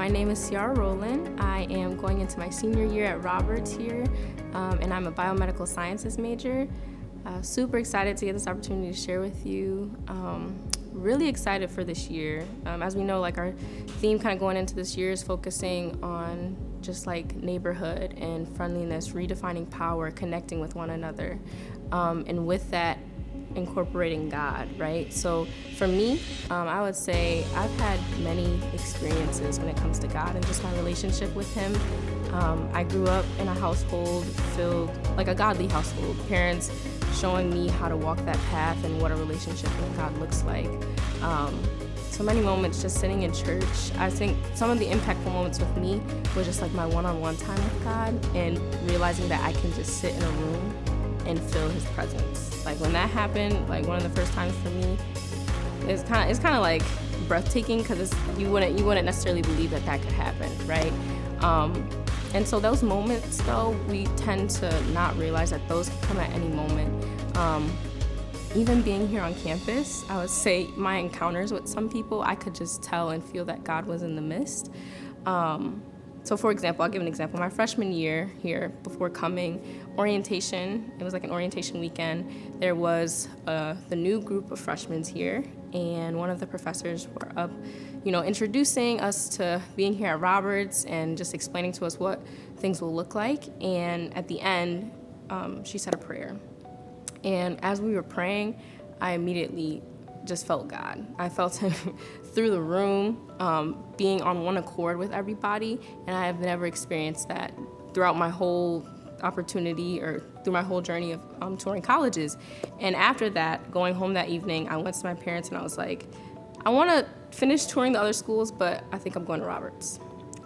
My name is Ciara Roland. I am going into my senior year at Roberts here, and I'm a biomedical sciences major. Super excited to get this opportunity to share with you. Really excited for this year. As we know, like our theme kind of going into this year is focusing on just like neighborhood and friendliness, redefining power, connecting with one another, and with that, incorporating God, right? So for me, I would say I've had many experiences when it comes to God and just my relationship with Him. I grew up in a household filled, like a godly household, parents showing me how to walk that path and what a relationship with God looks like. So many moments just sitting in church. I think some of the impactful moments with me was just like my one-on-one time with God and realizing that I can just sit in a room and feel His presence. Like when that happened, like one of the first times for me, it's kind of like breathtaking because you wouldn't necessarily believe that could happen, right? And so those moments, though, we tend to not realize that those can come at any moment. Even being here on campus, I would say my encounters with some people, I could just tell and feel that God was in the midst. So for example, I'll give an example. My freshman year here, before coming, orientation, it was like an orientation weekend. There was the new group of freshmen here, and one of the professors were up, introducing us to being here at Roberts and just explaining to us what things will look like. And at the end, she said a prayer. And as we were praying, I immediately just felt God. I felt Him through the room, being on one accord with everybody, and I have never experienced that throughout my whole opportunity or through my whole journey of touring colleges. And after that, going home that evening, I went to my parents and I was like, I want to finish touring the other schools, but I think I'm going to Roberts.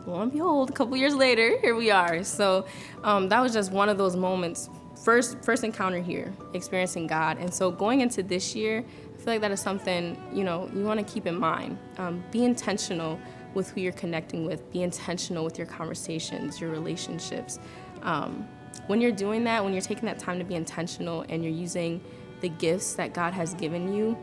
Lo and behold, a couple years later, here we are. So that was just one of those moments. First encounter here, experiencing God. And so going into this year, I feel like that is something, you want to keep in mind. Be intentional with who you're connecting with. Be intentional with your conversations, your relationships. When you're doing that, when you're taking that time to be intentional and you're using the gifts that God has given you,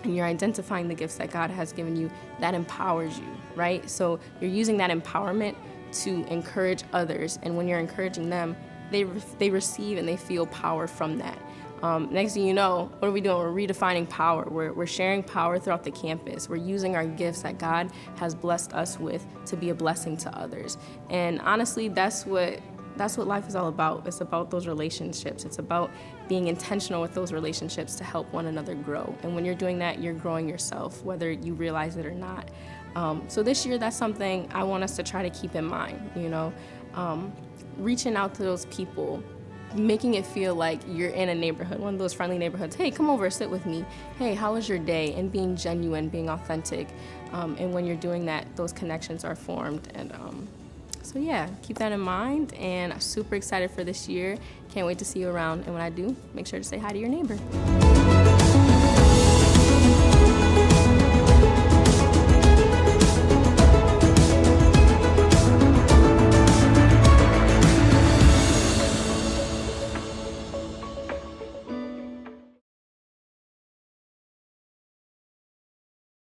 and you're identifying the gifts that God has given you, that empowers you, right? So you're using that empowerment to encourage others. And when you're encouraging them, they receive and they feel power from that. Next thing you know, what are we doing? We're redefining power. We're sharing power throughout the campus. We're using our gifts that God has blessed us with to be a blessing to others. And honestly, that's what life is all about. It's about those relationships. It's about being intentional with those relationships to help one another grow. And when you're doing that, you're growing yourself, whether you realize it or not. So this year, that's something I want us to try to keep in mind, reaching out to those people, making it feel like you're in a neighborhood, one of those friendly neighborhoods. Hey, come over, sit with me. Hey, how was your day? And being genuine, being authentic. And when you're doing that, those connections are formed. And so yeah, keep that in mind. And I'm super excited for this year. Can't wait to see you around. And when I do, make sure to say hi to your neighbor.